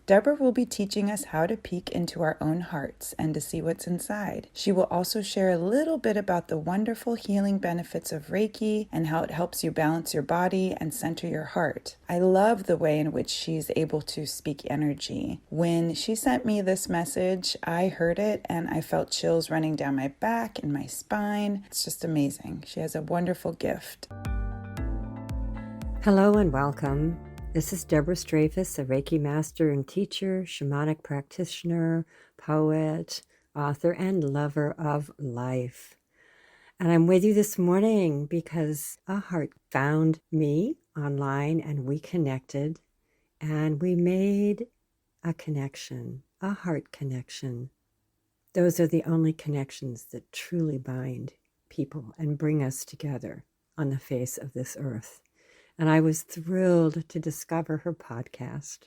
Deborah will be teaching us how to peek into our own hearts and to see what's inside. She will also share a little bit about the wonderful healing benefits of Reiki and how it helps you balance your body and center your heart. I love the way in which she's able to speak energy. When she sent me this message, I heard it and I felt chills running down my back and my spine. It's just amazing. She has a wonderful gift. Hello and welcome. This is Deborah Strafuss, a Reiki Master and Teacher, Shamanic Practitioner, poet, author, and lover of life. And I'm with you this morning because a heart found me online and we connected and we made a connection, a heart connection. Those are the only connections that truly bind people and bring us together on the face of this earth. And I was thrilled to discover her podcast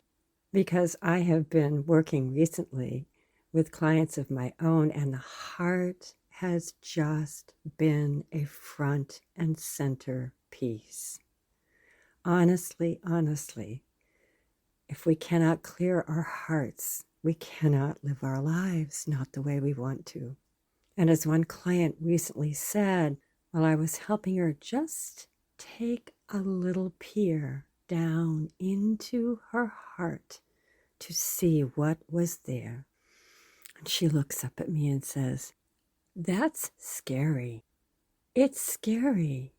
because I have been working recently with clients of my own, and the heart has just been a front and center piece. Honestly, if we cannot clear our hearts, we cannot live our lives not the way we want to. And as one client recently said, while I was helping her just take a little peer down into her heart to see what was there. And she looks up at me and says, "That's scary. It's scary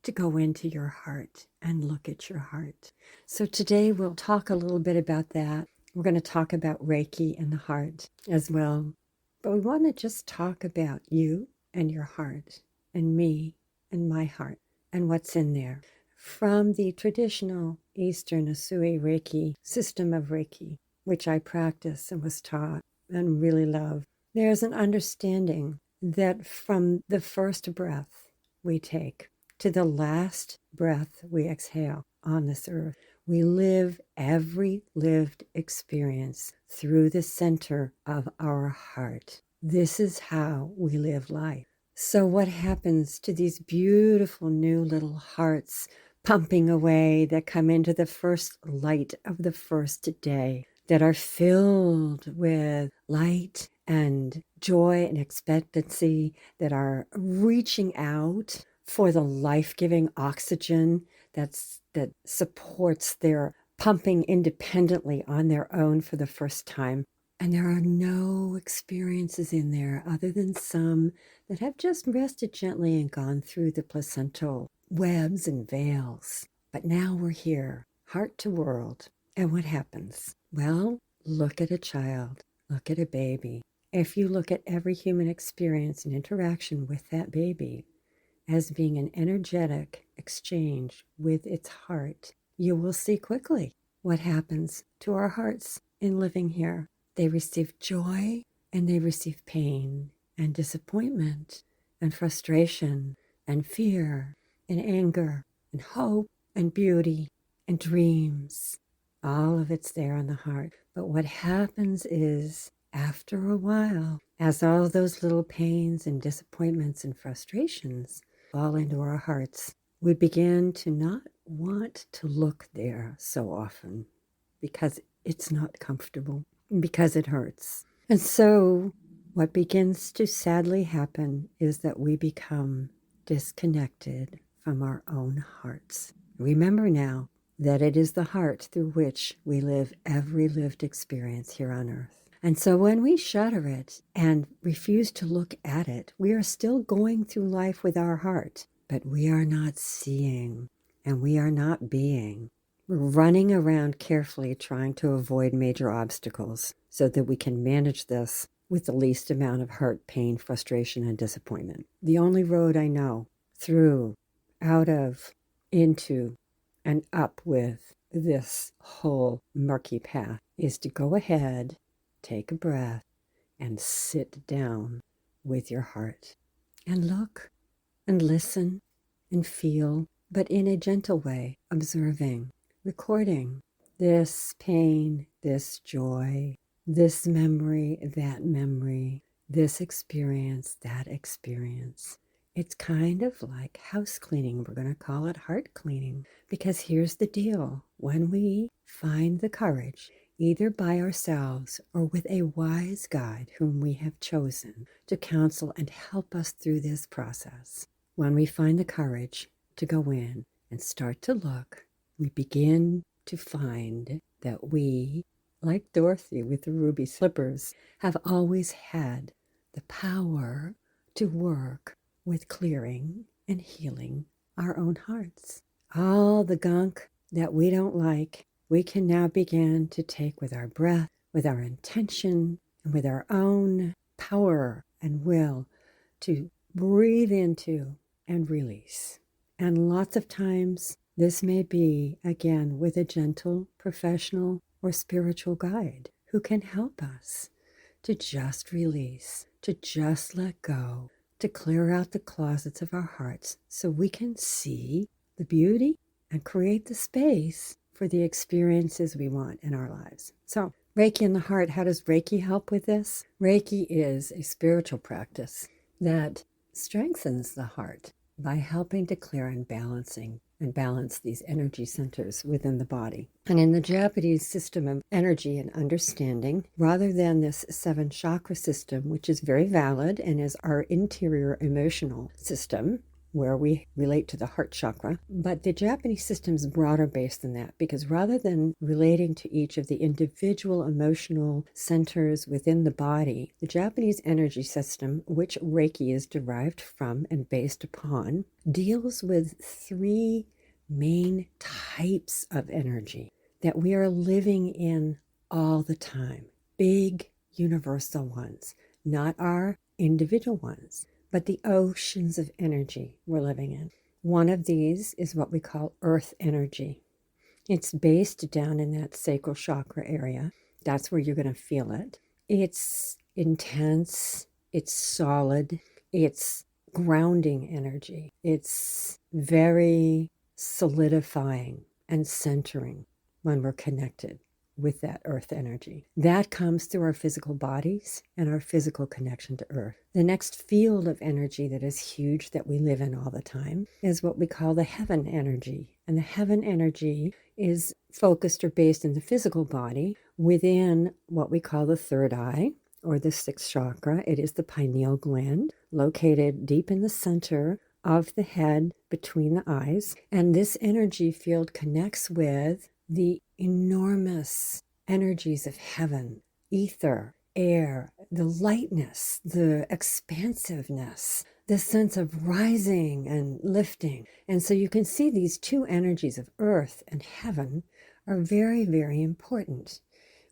to go into your heart and look at your heart." So today we'll talk a little bit about that. We're going to talk about Reiki and the heart as well. But we want to just talk about you and your heart and me and my heart and what's in there. From the traditional Eastern Usui Reiki system of Reiki, which I practice and was taught and really love, there's an understanding that from the first breath we take to the last breath we exhale on this earth, we live every lived experience through the center of our heart. This is how we live life. So what happens to these beautiful new little hearts pumping away that come into the first light of the first day, that are filled with light and joy and expectancy, that are reaching out for the life-giving oxygen that supports their pumping independently on their own for the first time? And there are no experiences in there other than some that have just rested gently and gone through the placental webs and veils. But now we're here, heart to world. And what happens? Well, look at a child, look at a baby. If you look at every human experience and interaction with that baby as being an energetic exchange with its heart, you will see quickly what happens to our hearts in living here. They receive joy and they receive pain and disappointment and frustration and fear and anger and hope and beauty and dreams. All of it's there in the heart. But what happens is, after a while, as all those little pains and disappointments and frustrations fall into our hearts, we begin to not want to look there so often because it's not comfortable, because it hurts. And so what begins to sadly happen is that we become disconnected from our own hearts. Remember now that it is the heart through which we live every lived experience here on earth. And so when we shutter it and refuse to look at it, we are still going through life with our heart, but we are not seeing and we are not being. We're running around carefully trying to avoid major obstacles so that we can manage this with the least amount of hurt, pain, frustration, and disappointment. The only road I know through, out of, into, and up with this whole murky path is to go ahead, take a breath, and sit down with your heart and look and listen and feel, but in a gentle way, observing, recording this pain, this joy, this memory, that memory, this experience, that experience. It's kind of like house cleaning. We're going to call it heart cleaning, because here's the deal. When we find the courage either by ourselves or with a wise guide whom we have chosen to counsel and help us through this process. When we find the courage to go in and start to look, we begin to find that we, like Dorothy with the ruby slippers, have always had the power to work with clearing and healing our own hearts. All the gunk that we don't like, we can now begin to take with our breath, with our intention, and with our own power and will to breathe into and release. And lots of times, this may be, again, with a gentle, professional, or spiritual guide who can help us to just release, to just let go, to clear out the closets of our hearts so we can see the beauty and create the space for the experiences we want in our lives. So, Reiki in the heart, how does Reiki help with this? Reiki is a spiritual practice that strengthens the heart by helping to clear and balance these energy centers within the body. And in the Japanese system of energy and understanding, rather than this 7 chakra system, which is very valid and is our interior emotional system, where we relate to the heart chakra. But the Japanese system is broader based than that, because rather than relating to each of the individual emotional centers within the body, the Japanese energy system, which Reiki is derived from and based upon, deals with 3 main types of energy that we are living in all the time. Big universal ones, not our individual ones, but the oceans of energy we're living in. One of these is what we call earth energy. It's based down in that sacral chakra area. That's where you're going to feel it. It's intense. It's solid. It's grounding energy. It's very solidifying and centering when we're connected with that earth energy. That comes through our physical bodies and our physical connection to earth. The next field of energy that is huge that we live in all the time is what we call the heaven energy. And the heaven energy is focused or based in the physical body within what we call the third eye or the 6th chakra. It is the pineal gland located deep in the center of the head between the eyes. And this energy field connects with the enormous energies of heaven, ether, air, the lightness, the expansiveness, the sense of rising and lifting. And so you can see these 2 energies of earth and heaven are very, very important.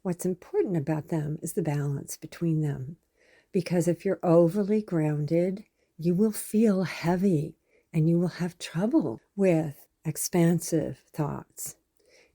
What's important about them is the balance between them. Because if you're overly grounded, you will feel heavy and you will have trouble with expansive thoughts.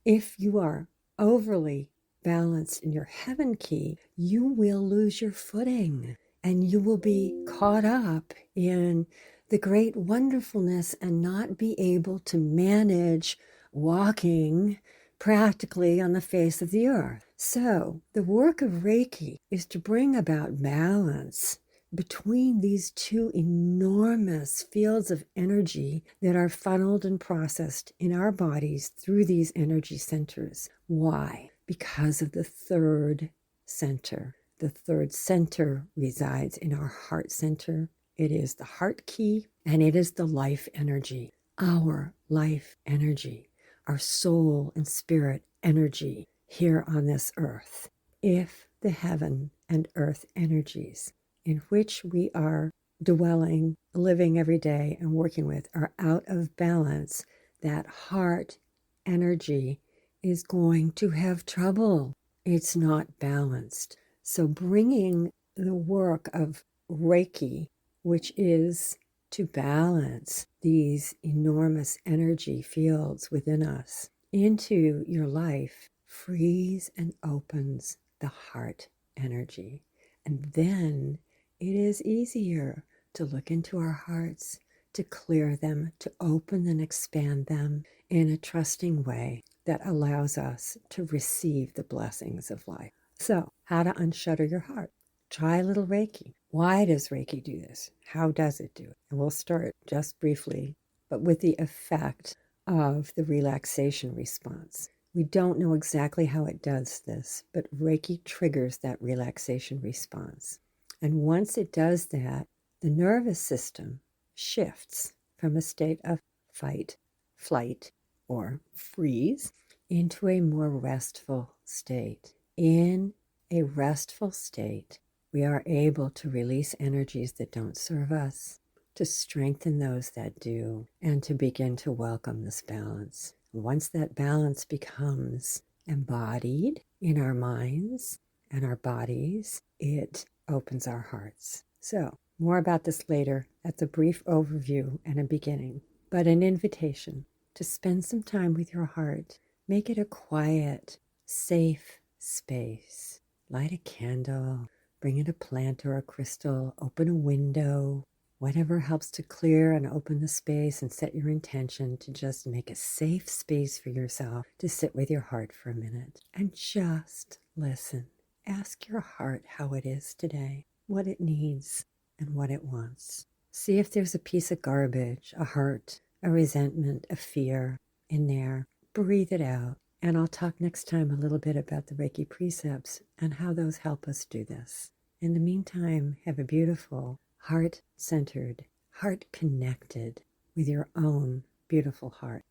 If you are overly balanced in your heaven key, you will lose your footing and you will be caught up in the great wonderfulness and not be able to manage walking practically on the face of the earth. So the work of Reiki is to bring about balance between these 2 enormous fields of energy that are funneled and processed in our bodies through these energy centers. Why? Because of the 3rd center. The 3rd center resides in our heart center. It is the heart key, and it is the life energy, our life energy, our soul and spirit energy here on this earth. If the heaven and earth energies in which we are dwelling, living every day, and working with are out of balance, that heart energy is going to have trouble. It's not balanced. So bringing the work of Reiki, which is to balance these enormous energy fields within us, into your life, frees and opens the heart energy. And then it is easier to look into our hearts, to clear them, to open and expand them in a trusting way that allows us to receive the blessings of life. So, how to unshutter your heart. Try a little Reiki. Why does Reiki do this? How does it do it? And we'll start just briefly, but with the effect of the relaxation response. We don't know exactly how it does this, but Reiki triggers that relaxation response. And once it does that, the nervous system shifts from a state of fight, flight, or freeze into a more restful state. In a restful state, we are able to release energies that don't serve us, to strengthen those that do, and to begin to welcome this balance. Once that balance becomes embodied in our minds and our bodies, it opens our hearts. So, more about this later. That's a brief overview and a beginning, but an invitation to spend some time with your heart. Make it a quiet, safe space. Light a candle, bring in a plant or a crystal, open a window, whatever helps to clear and open the space, and set your intention to just make a safe space for yourself to sit with your heart for a minute and just listen. Ask your heart how it is today, what it needs and what it wants. See if there's a piece of garbage, a hurt, a resentment, a fear in there. Breathe it out. And I'll talk next time a little bit about the Reiki precepts and how those help us do this. In the meantime, have a beautiful, heart-centered, heart-connected with your own beautiful heart.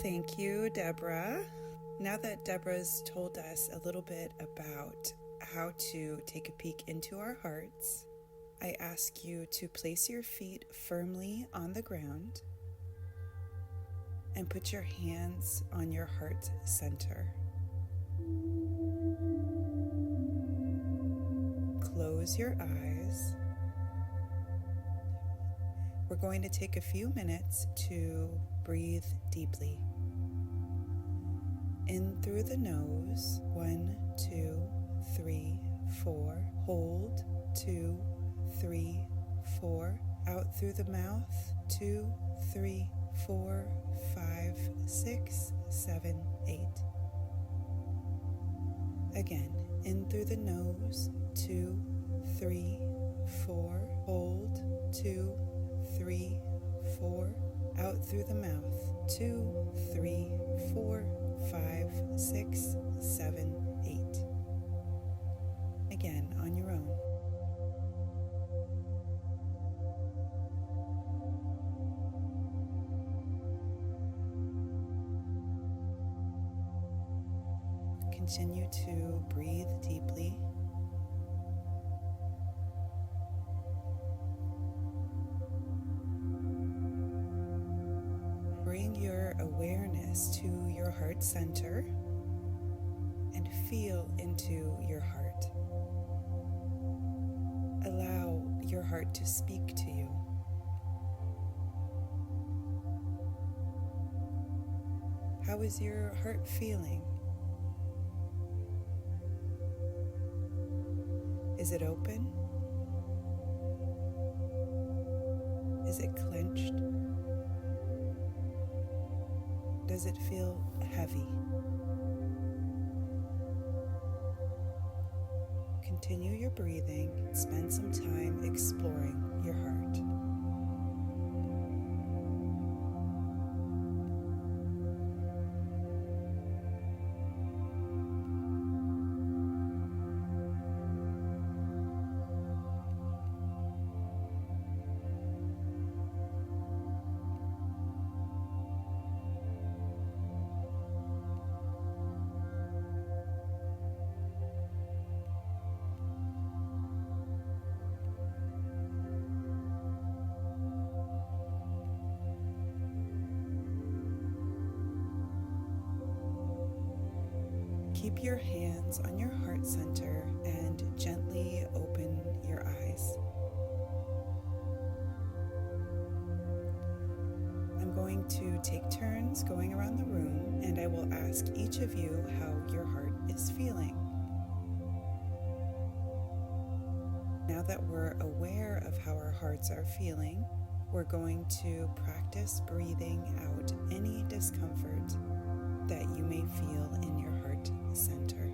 Thank you, Deborah. Now that Deborah's told us a little bit about how to take a peek into our hearts, I ask you to place your feet firmly on the ground and put your hands on your heart center. Close your eyes. We're going to take a few minutes to breathe deeply. In through the nose, 1, 2, 3, 4. Hold, 2, 3, 4. Out through the mouth, 2, 3, 4, 5, 6, 7, 8. Again, in through the nose, 2, 3, 4. Hold, 2, 3, 4. Out through the mouth, 2, 3, 4, 5, 6, 7, 8. Again, on your own. Continue to breathe deeply. Bring your awareness to your heart center and feel into your heart. Allow your heart to speak to you. How is your heart feeling? Is it open? Is it clenched? Does it feel heavy? Continue your breathing and spend some time exploring your heart. Keep your hands on your heart center and gently open your eyes. I'm going to take turns going around the room, and I will ask each of you how your heart is feeling. Now that we're aware of how our hearts are feeling, we're going to practice breathing out any discomfort that you may feel in your heart center.